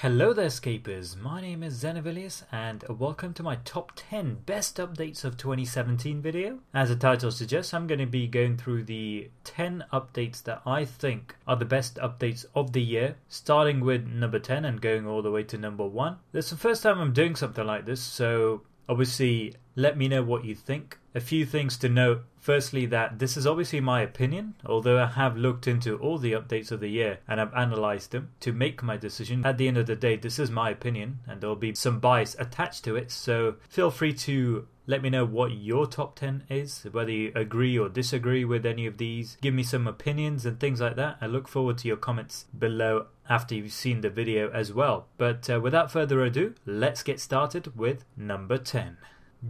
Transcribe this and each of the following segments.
Hello there Scapers, my name is Xenavilius and welcome to my top 10 best updates of 2017 video. As the title suggests, I'm going to be going through the 10 updates that I think are the best updates of the year, starting with number 10 and going all the way to number 1. This is the first time I'm doing something like this, so obviously let me know what you think. A few things to note. Firstly, that this is obviously my opinion, although I have looked into all the updates of the year and I've analysed them to make my decision. At the end of the day, this is my opinion and there'll be some bias attached to it, so feel free to let me know what your top 10 is, whether you agree or disagree with any of these. Give me some opinions and things like that. I look forward to your comments below after you've seen the video as well. But without further ado, let's get started with number 10.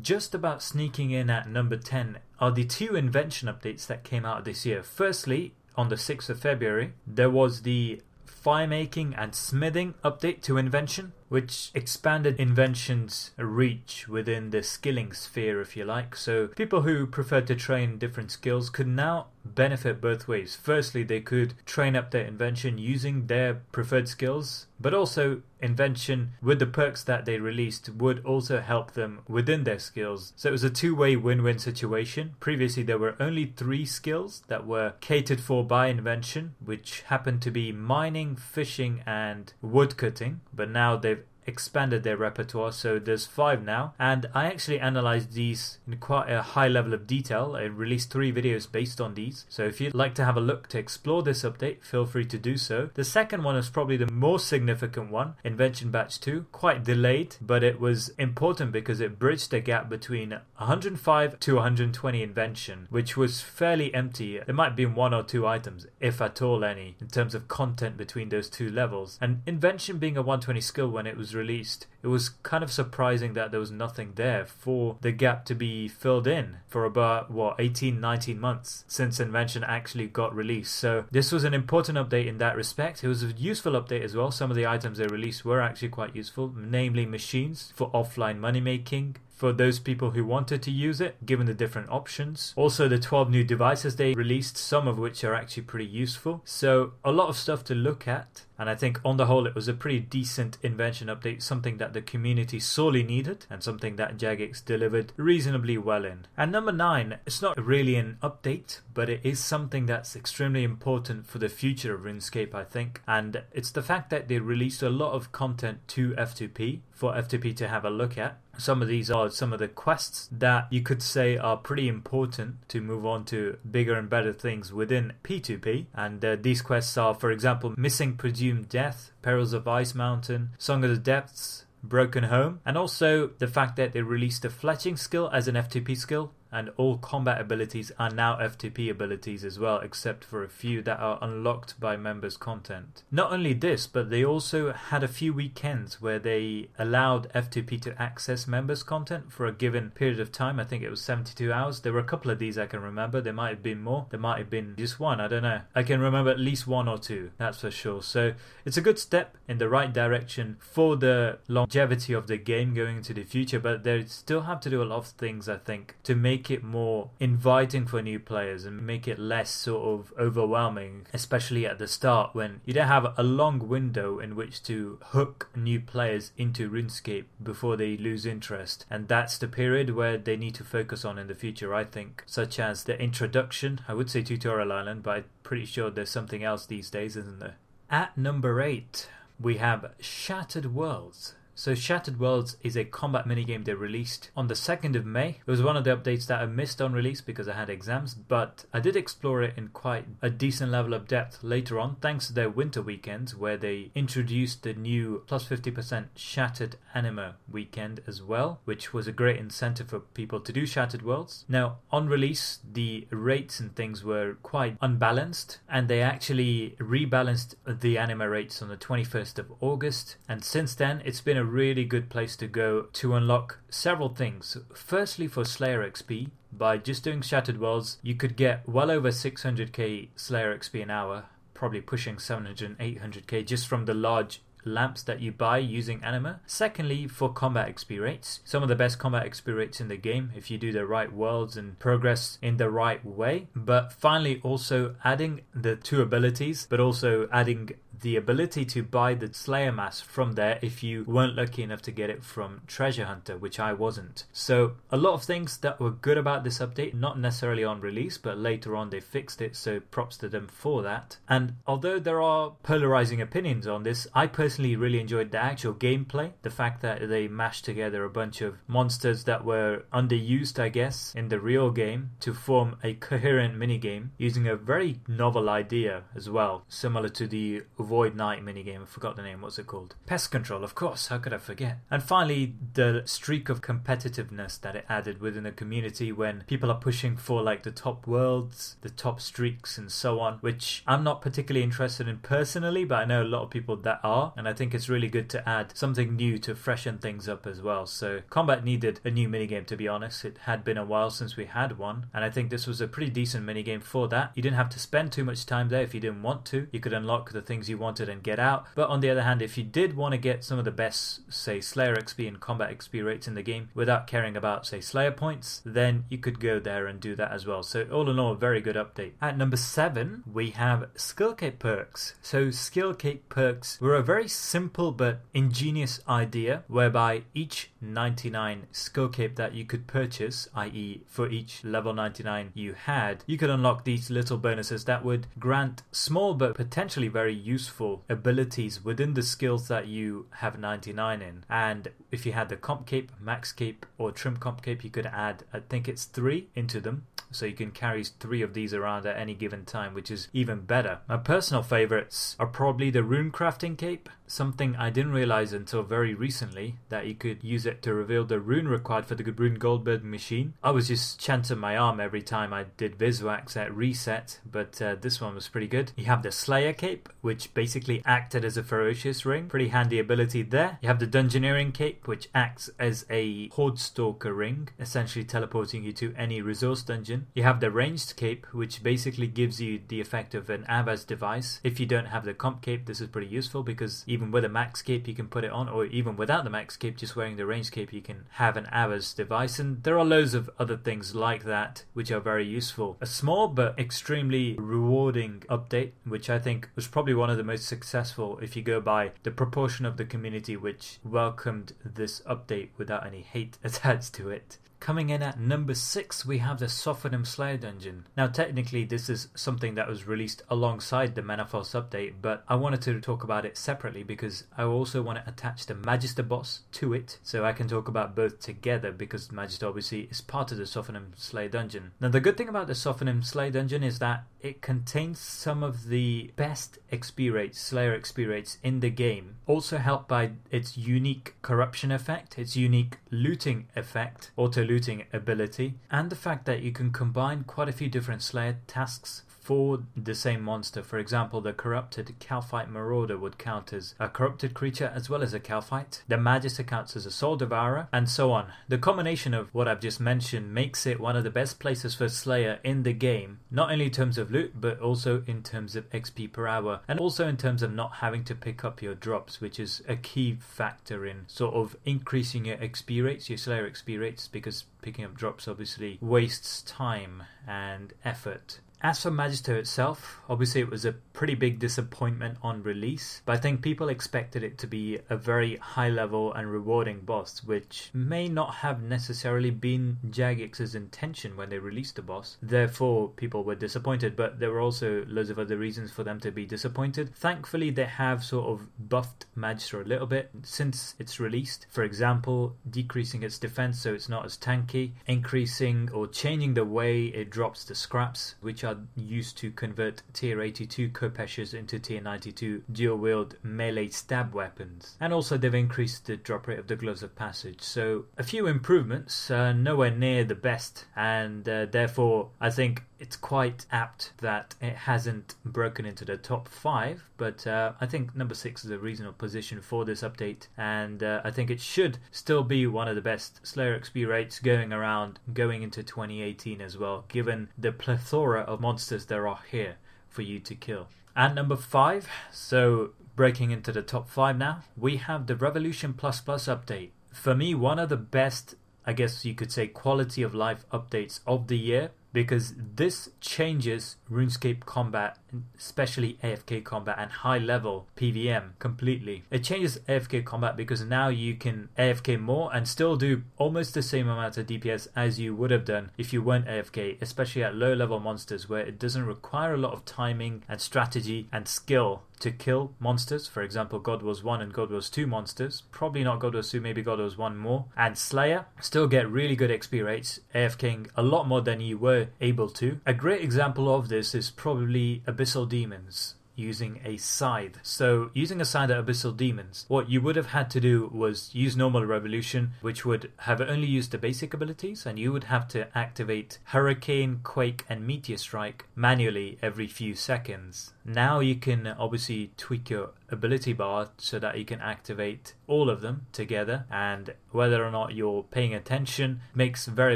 Just about sneaking in at number 10 are the two invention updates that came out this year. Firstly, on the 6th of February, there was the Firemaking and Smithing update to Invention, which expanded Invention's reach within the skilling sphere, if you like. So people who prefer to train different skills could now benefit both ways. Firstly, they could train up their Invention using their preferred skills, but also Invention, with the perks that they released, would also help them within their skills. So it was a two-way win-win situation. Previously, there were only 3 skills that were catered for by Invention, which happened to be mining, fishing, and woodcutting. But now they've expanded their repertoire, so there's 5 now, and I actually analyzed these in quite a high level of detail. I released 3 videos based on these, so if you'd like to have a look to explore this update, feel free to do so. The second one is probably the most significant one, Invention Batch 2, quite delayed, but it was important because it bridged the gap between 105 to 120 invention, which was fairly empty. There might be 1 or 2 items, if at all any, in terms of content between those 2 levels, and Invention being a 120 skill when it was released, it was kind of surprising that there was nothing there for the gap to be filled in for about 18-19 months since Invention actually got released. So this was an important update in that respect. It was a useful update as well. Some of the items they released were actually quite useful, namely machines for offline money making for those people who wanted to use it, given the different options. Also the 12 new devices they released, some of which are actually pretty useful. So a lot of stuff to look at, and I think on the whole it was a pretty decent Invention update, something that the community sorely needed and something that Jagex delivered reasonably well in. And number 9, it's not really an update, but it is something that's extremely important for the future of RuneScape, I think, and it's the fact that they released a lot of content to F2P for F2P to have a look at. Some of these are some of the quests that you could say are pretty important to move on to bigger and better things within P2P. And these quests are, for example, Missing Presumed Death, Perils of Ice Mountain, Song of the Depths, Broken Home, and also the fact that they released the fletching skill as an F2P skill, and all combat abilities are now F2P abilities as well, except for a few that are unlocked by members' content. Not only this, but they also had a few weekends where they allowed F2P to access members' content for a given period of time. I think it was 72 hours. There were a couple of these I can remember. There might have been more. There might have been just one. I don't know. I can remember at least 1 or 2. That's for sure. So it's a good step in the right direction for the longevity of the game going into the future, but they still have to do a lot of things, I think, to make it more inviting for new players and make it less sort of overwhelming, especially at the start when you don't have a long window in which to hook new players into RuneScape before they lose interest. And that's the period where they need to focus on in the future, I think, such as the introduction. I would say Tutorial Island, but I'm pretty sure there's something else these days, isn't there? At number 8, we have Shattered Worlds. So Shattered Worlds is a combat minigame they released on the 2nd of May. It was one of the updates that I missed on release because I had exams, but I did explore it in quite a decent level of depth later on, thanks to their winter weekends where they introduced the new plus 50% Shattered Anima weekend as well, which was a great incentive for people to do Shattered Worlds. Now, on release, the rates and things were quite unbalanced, and they actually rebalanced the anima rates on the 21st of August, and since then it's been a really good place to go to unlock several things. Firstly, for Slayer XP, by just doing Shattered Worlds, you could get well over 600k Slayer XP an hour, probably pushing 700 and 800k just from the large lamps that you buy using anima. Secondly, for combat XP rates, some of the best combat XP rates in the game if you do the right worlds and progress in the right way. But finally, also adding the 2 abilities, but also adding the ability to buy the Slayer mask from there if you weren't lucky enough to get it from Treasure Hunter, which I wasn't. So a lot of things that were good about this update, not necessarily on release, but later on they fixed it, so props to them for that. And although there are polarizing opinions on this, I personally really enjoyed the actual gameplay. The fact that they mashed together a bunch of monsters that were underused, I guess, in the real game to form a coherent minigame using a very novel idea as well, similar to the Void Knight minigame. I forgot the name. What's it called? Pest Control, of course. How could I forget? And finally, the streak of competitiveness that it added within the community when people are pushing for like the top worlds, the top streaks and so on, which I'm not particularly interested in personally, but I know a lot of people that are, and I think it's really good to add something new to freshen things up as well. So combat needed a new minigame, to be honest. It had been a while since we had one, and I think this was a pretty decent minigame for that. You didn't have to spend too much time there if you didn't want to. You could unlock the things you wanted and get out, but on the other hand, if you did want to get some of the best, say, Slayer XP and combat XP rates in the game without caring about, say, Slayer points, then you could go there and do that as well. So all in all, a very good update. At number 7, we have SKILLCAPE perks. So SKILLCAPE perks were a very simple but ingenious idea whereby each 99 SKILLCAPE that you could purchase, i.e. for each level 99 you had, you could unlock these little bonuses that would grant small but potentially very useful abilities within the skills that you have 99 in. And if you had the Comp Cape, Max Cape or Trim Comp Cape, you could add, I think it's 3 into them. So you can carry 3 of these around at any given time, which is even better. My personal favorites are probably the Rune Crafting Cape, something I didn't realize until very recently, that you could use it to reveal the rune required for the Rune Goldberg machine. I was just chanting my arm every time I did Viswax at reset, but this one was pretty good. You have the Slayer Cape, which basically acted as a ferocious ring. Pretty handy ability there. You have the Dungeoneering Cape, which acts as a Horde Stalker ring, essentially teleporting you to any resource dungeon. You have the Ranged Cape, which basically gives you the effect of an Avaz device. If you don't have the Comp Cape, this is pretty useful because even with a Max Cape you can put it on, or even without the Max Cape, just wearing the Ranged Cape you can have an Avaz device. And there are loads of other things like that which are very useful. A small but extremely rewarding update, which I think was probably one of the most successful if you go by the proportion of the community which welcomed this update without any hate attached to it. Coming in at number 6, we have the SOPHANEM Slayer Dungeon. Now technically this is something that was released alongside the Manifest update, but I wanted to talk about it separately because I also want to attach the Magister boss to it, so I can talk about both together because Magister obviously is part of the SOPHANEM Slayer Dungeon. Now the good thing about the SOPHANEM Slayer Dungeon is that it contains some of the best XP rates, Slayer XP rates in the game, also helped by its unique corruption effect, its unique looting effect, auto-looting ability, and the fact that you can combine quite a few different Slayer tasks for the same monster. For example, the corrupted Calphite Marauder would count as a corrupted creature as well as a Calphite. The Magister counts as a Soul Devourer, and so on. The combination of what I've just mentioned makes it one of the best places for Slayer in the game, not only in terms of loot, but also in terms of XP per hour, and also in terms of not having to pick up your drops, which is a key factor in sort of increasing your XP rates, your Slayer XP rates, because picking up drops obviously wastes time and effort. As for Magister itself, obviously it was a pretty big disappointment on release, but I think people expected it to be a very high level and rewarding boss, which may not have necessarily been Jagix's intention when they released the boss. Therefore, people were disappointed, but there were also loads of other reasons for them to be disappointed. Thankfully, they have sort of buffed Magister a little bit since it's released. For example, decreasing its defense so it's not as tanky, increasing or changing the way it drops the scraps, which are used to convert tier 82 Kopeshas into tier 92 dual wield melee stab weapons. And also they've increased the drop rate of the Gloves of Passage. So a few improvements, nowhere near the best, and therefore I think it's quite apt that it hasn't broken into the top 5, but I think number 6 is a reasonable position for this update, and I think it should still be one of the best Slayer XP rates going around going into 2018 as well, given the plethora of monsters there are here for you to kill. And number 5, so breaking into the top 5 now, we have the Revolution++ update. For me, one of the best, I guess you could say, quality of life updates of the year, because this changes RuneScape combat especially AFK combat and high level PVM completely. It changes AFK combat because now you can AFK more and still do almost the same amount of DPS as you would have done if you weren't AFK, especially at low level monsters where it doesn't require a lot of timing and strategy and skill to kill monsters. For example, God Wars 1 and God Wars 2 monsters, probably not God Wars 2, maybe God Wars 1 more, and Slayer still get really good XP rates, AFKing a lot more than you were able to. A great example of this is probably Abyssal Demons using a scythe. So using a scythe at Abyssal Demons, what you would have had to do was use normal Revolution, which would have only used the basic abilities, and you would have to activate Hurricane, Quake and Meteor Strike manually every few seconds. Now you can obviously tweak your ability bar so that you can activate all of them together, and whether or not you're paying attention makes very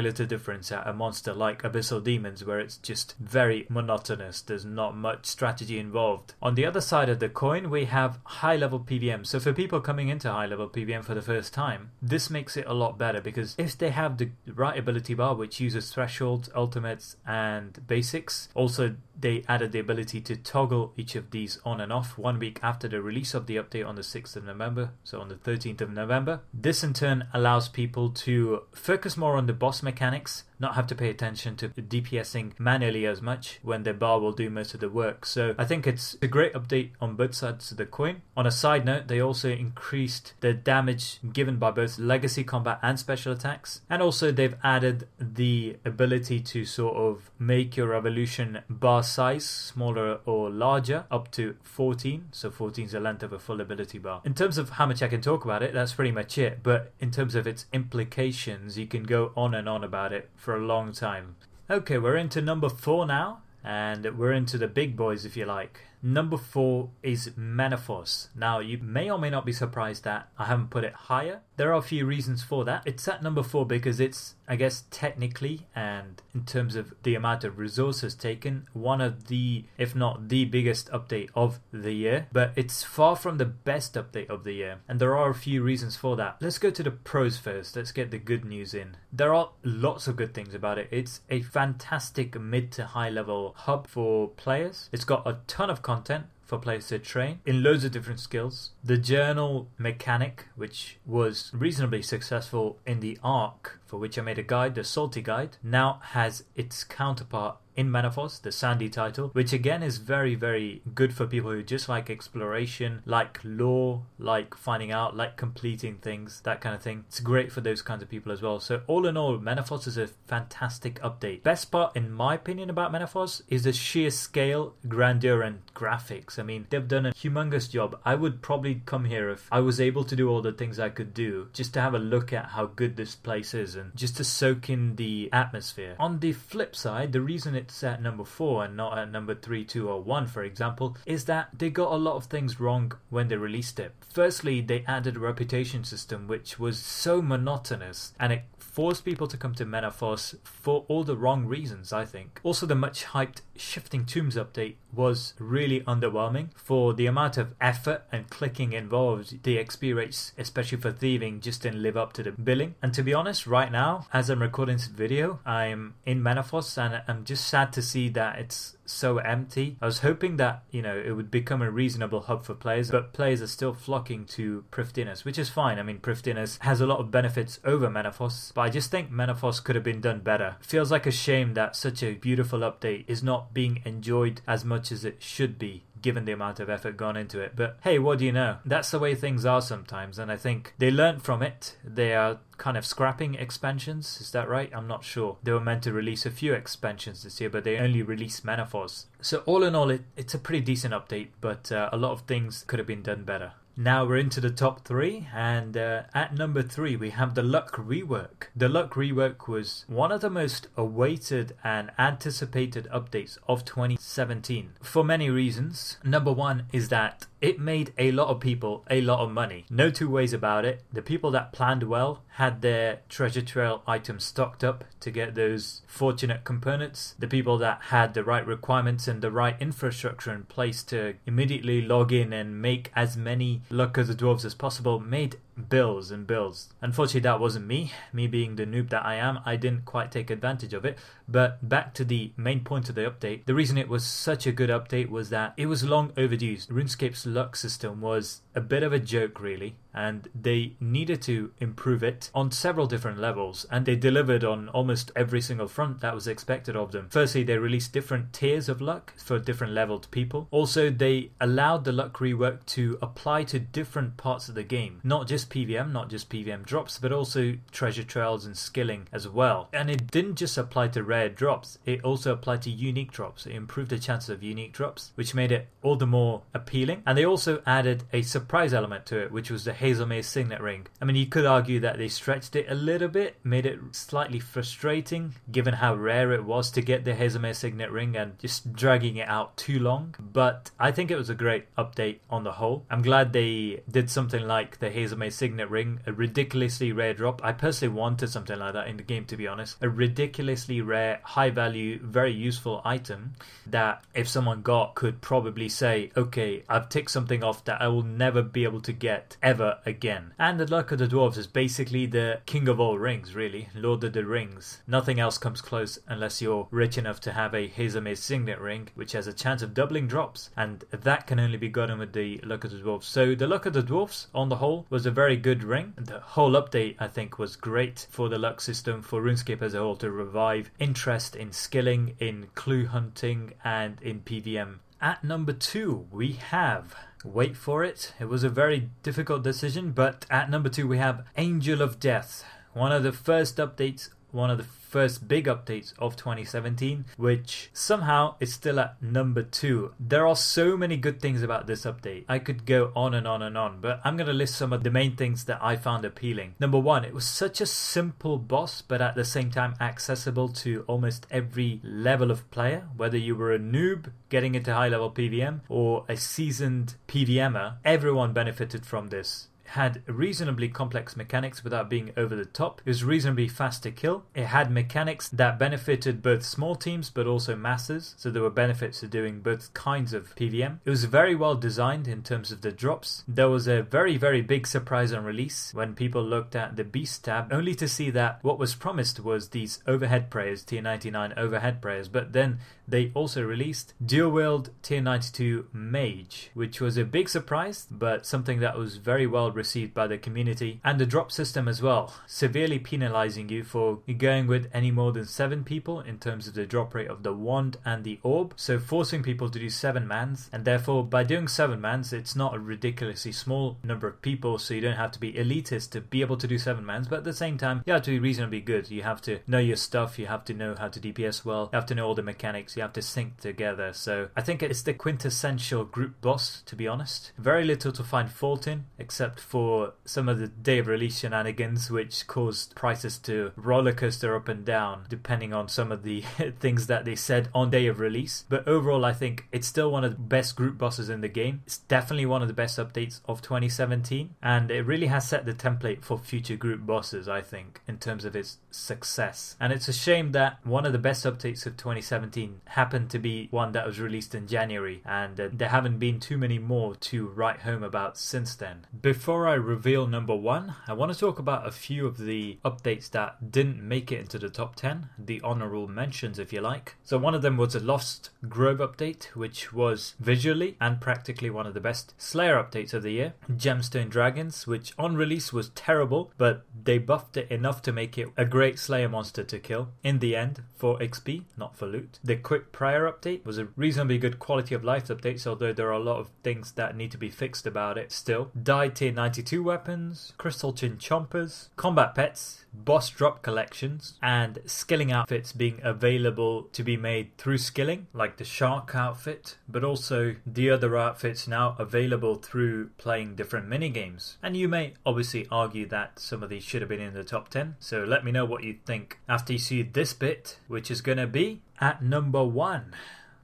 little difference at a monster like Abyssal Demons, where it's just very monotonous. There's not much strategy involved. On the other side of the coin, we have high level PVM. So for people coming into high level PVM for the first time, this makes it a lot better, because if they have the right ability bar, which uses thresholds, ultimates and basics, also they added the ability to toggle each of these on and off 1 week after the release of the update on the 6th of November, so on the 13th of November. This in turn allows people to focus more on the boss mechanics, not have to pay attention to DPSing manually as much when their bar will do most of the work. So I think it's a great update on both sides of the coin. On a side note, they also increased the damage given by both legacy combat and special attacks, and also they've added the ability to sort of make your revolution bar size smaller or larger, up to 14. So 14 is the length of a full ability bar. In terms of how much I can talk about it, that's pretty much it, but in terms of its implications, you can go on and on about it for a long time. Okay, we're into number 4 now, and we're into the big boys if you like. Number 4 is Menaphos. Now, you may or may not be surprised that I haven't put it higher. There are a few reasons for that. It's at number 4 because it's, I guess, technically and in terms of the amount of resources taken, one of the, if not the biggest update of the year. But it's far from the best update of the year, and there are a few reasons for that. Let's go to the pros first. Let's get the good news in. There are lots of good things about it. It's a fantastic mid to high level hub for players. It's got a ton of content for players to train in loads of different skills. The journal mechanic, which was reasonably successful in the Arc, for which I made a guide, the Salty Guide, now has its counterpart in Menaphos, the Sandy title, which again is very, very good for people who just like exploration, like lore, like finding out, like completing things, that kind of thing. It's great for those kinds of people as well. So all in all, Menaphos is a fantastic update. Best part, in my opinion, about Menaphos is the sheer scale, grandeur and graphics. I mean, they've done a humongous job. I would probably come here if I was able to do all the things I could do, just to have a look at how good this place is and just to soak in the atmosphere. On the flip side, the reason it's at number 4 and not at number 3, 2 or 1, for example, is that they got a lot of things wrong when they released it. Firstly, they added a reputation system which was so monotonous, and it forced people to come to Menaphos for all the wrong reasons, I think. Also, the much hyped Shifting Tombs update was really underwhelming for the amount of effort and clicking involved. The XP rates, especially for thieving, just didn't live up to the billing. And to be honest, right now, as I'm recording this video, I'm in Menaphos and I'm just sad to see that it's so empty. I was hoping that, you know, it would become a reasonable hub for players, but players are still flocking to Prifddinas, which is fine. I mean, Prifddinas has a lot of benefits over Menaphos, but I just think Menaphos could have been done better. It feels like a shame that such a beautiful update is not being enjoyed as much as it should be, given the amount of effort gone into it. But hey, what do you know? That's the way things are sometimes, and I think they learned from it. They are kind of scrapping expansions, is that right? I'm not sure. They were meant to release a few expansions this year, but they only released Menaphos. So all in all, it's a pretty decent update, but a lot of things could have been done better. Now we're into the top 3, and at number 3 we have the Luck Rework. The Luck Rework was one of the most awaited and anticipated updates of 2017 for many reasons. Number 1 is that it made a lot of people a lot of money. No two ways about it. The people that planned well had their treasure trail items stocked up to get those fortunate components. The people that had the right requirements and the right infrastructure in place to immediately log in and make as many luck of the dwarves as possible, made bills and bills. Unfortunately, that wasn't me. Me being the noob that I am, I didn't quite take advantage of it. But back to the main point of the update, the reason it was such a good update was that it was long overdue. RuneScape's luck system was a bit of a joke, really, and they needed to improve it on several different levels, and they delivered on almost every single front that was expected of them. Firstly, they released different tiers of luck for different leveled people. Also, they allowed the luck rework to apply to different parts of the game, not just PVM, not just PVM drops, but also treasure trails and skilling as well. And it didn't just apply to rare drops, it also applied to unique drops. It improved the chances of unique drops, which made it all the more appealing. And they also added a surprise element to it, which was the Hazelmaze signet ring. I mean, you could argue that they stretched it a little bit, made it slightly frustrating given how rare it was to get the Hazelmaze signet ring and just dragging it out too long. But I think it was a great update on the whole. I'm glad they did something like the Hazelmaze signet ring, a ridiculously rare drop. I personally wanted something like that in the game, to be honest. A ridiculously rare, high value, very useful item that if someone got could probably say, okay, I've ticked something off that I will never be able to get ever again. And the luck of the dwarves is basically the king of all rings, really. Lord of the Rings. Nothing else comes close unless you're rich enough to have a Hazelmaze signet ring, which has a chance of doubling drops, and that can only be gotten with the luck of the dwarves. So the luck of the dwarves on the whole was a very good ring. The whole update, I think, was great for the luck system, for RuneScape as a whole, to revive interest in skilling, in clue hunting, and in PVM. At number 2 we have, wait for it, it was a very difficult decision, but at number 2 we have Angel of Death. One of the first updates, one of the first big updates of 2017, which somehow is still at number 2. There are so many good things about this update. I could go on and on and on, but I'm going to list some of the main things that I found appealing. Number 1, it was such a simple boss, but at the same time accessible to almost every level of player, whether you were a noob getting into high level PVM or a seasoned PVMer. Everyone benefited from this. Had reasonably complex mechanics without being over the top. It was reasonably fast to kill. It had mechanics that benefited both small teams but also masses, so there were benefits to doing both kinds of PVM. It was very well designed in terms of the drops. There was a very, very big surprise on release when people looked at the Beast tab, only to see that what was promised was these overhead prayers, tier 99 overhead prayers, but then they also released Dual Wield tier 92 Mage, which was a big surprise, but something that was very well received by the community. And the drop system as well, severely penalizing you for going with any more than 7 people in terms of the drop rate of the wand and the orb, so forcing people to do 7 mans, and therefore by doing 7 mans it's not a ridiculously small number of people, so you don't have to be elitist to be able to do 7 mans, but at the same time you have to be reasonably good. You have to know your stuff, you have to know how to DPS well, you have to know all the mechanics, you have to sync together. So I think it's the quintessential group boss, to be honest. Very little to find fault in, except for some of the day of release shenanigans, which caused prices to rollercoaster up and down depending on some of the things that they said on day of release. But overall I think it's still one of the best group bosses in the game. It's definitely one of the best updates of 2017, and it really has set the template for future group bosses, I think, in terms of its success. And it's a shame that one of the best updates of 2017 happened to be one that was released in January, and there haven't been too many more to write home about since then. Before I reveal number 1, I want to talk about a few of the updates that didn't make it into the top 10, the honorable mentions if you like. So one of them was a Lost Grove update, which was visually and practically one of the best Slayer updates of the year. Gemstone Dragons, which on release was terrible, but they buffed it enough to make it a great Slayer monster to kill in the end for XP, not for loot. The Quick Prior update was a reasonably good quality of life update, although there are a lot of things that need to be fixed about it still. Dyed tier 92 weapons, Crystal Chin Chompers, combat pets, boss drop collections, and skilling outfits being available to be made through skilling, like the shark outfit, but also the other outfits now available through playing different minigames. And you may obviously argue that some of these should have been in the top 10, so let me know what you think after you see this bit, which is going to be at number 1.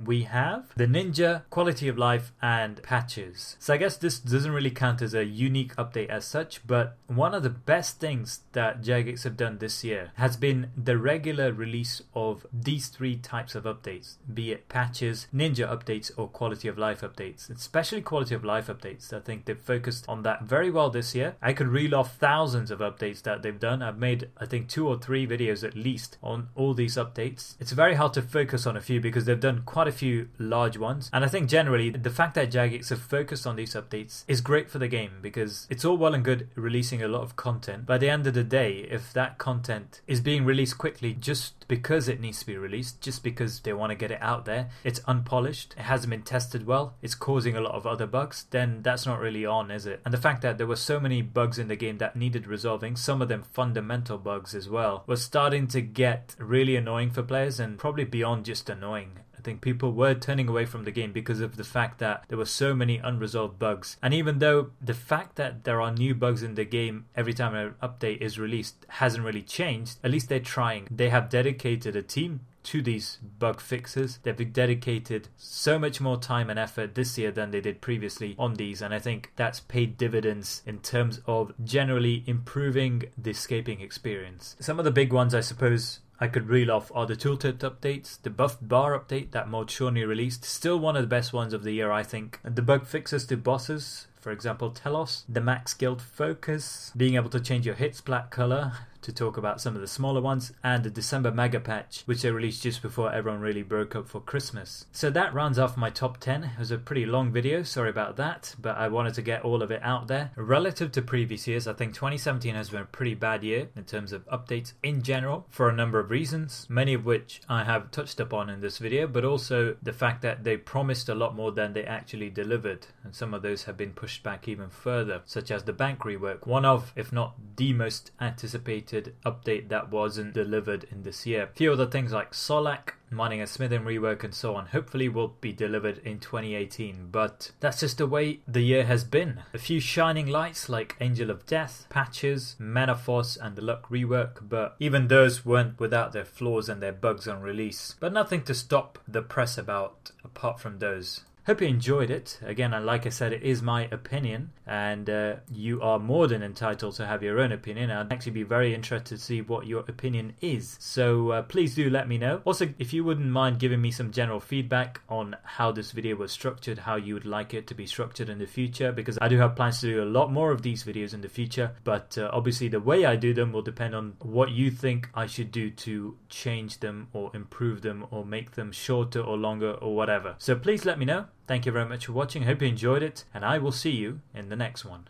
we have the Ninja, Quality of Life, and Patches. So I guess this doesn't really count as a unique update as such, but one of the best things that Jagex have done this year has been the regular release of these three types of updates, be it patches, Ninja updates, or Quality of Life updates. Especially Quality of Life updates. I think they've focused on that very well this year. I could reel off thousands of updates that they've done. I've made, I think, 2 or 3 videos at least on all these updates. It's very hard to focus on a few because they've done quite a few large ones, and I think generally the fact that Jagex have focused on these updates is great for the game, because it's all well and good releasing a lot of content, but at the end of the day, if that content is being released quickly just because it needs to be released, just because they want to get it out there, it's unpolished, it hasn't been tested well, it's causing a lot of other bugs, then that's not really on, is it? And the fact that there were so many bugs in the game that needed resolving, some of them fundamental bugs as well, was starting to get really annoying for players, and probably beyond just annoying. I think people were turning away from the game because of the fact that there were so many unresolved bugs. And even though the fact that there are new bugs in the game every time an update is released hasn't really changed, at least they're trying. They have dedicated a team to these bug fixes. They've dedicated so much more time and effort this year than they did previously on these, and I think that's paid dividends in terms of generally improving the escaping experience. Some of the big ones, I suppose, I could reel off are the Tooltip updates, the buffed bar update that Mod Shawnee released, still one of the best ones of the year I think, and the bug fixes to bosses, for example Telos, the max guild focus, being able to change your hit splat color, to talk about some of the smaller ones, and the December mega patch, which they released just before everyone really broke up for Christmas. So that rounds off my top 10. It was a pretty long video, sorry about that, but I wanted to get all of it out there. Relative to previous years, I think 2017 has been a pretty bad year in terms of updates in general, for a number of reasons, many of which I have touched upon in this video, but also the fact that they promised a lot more than they actually delivered, and some of those have been pushed back even further, such as the bank rework, one of, if not the most anticipated update that wasn't delivered in this year. A few other things like Solak, mining a smithing rework, and so on hopefully will be delivered in 2018, but that's just the way the year has been. A few shining lights like Angel of Death, patches, Mana Force, and the Luck rework, but even those weren't without their flaws and their bugs on release, but nothing to stop the press about apart from those. Hope you enjoyed it. Again, and like I said, it is my opinion, and you are more than entitled to have your own opinion. I'd actually be very interested to see what your opinion is. So please do let me know. Also, if you wouldn't mind giving me some general feedback on how this video was structured, how you would like it to be structured in the future, because I do have plans to do a lot more of these videos in the future, but obviously the way I do them will depend on what you think I should do to change them or improve them or make them shorter or longer or whatever. So please let me know. Thank you very much for watching. I hope you enjoyed it, and I will see you in the next one.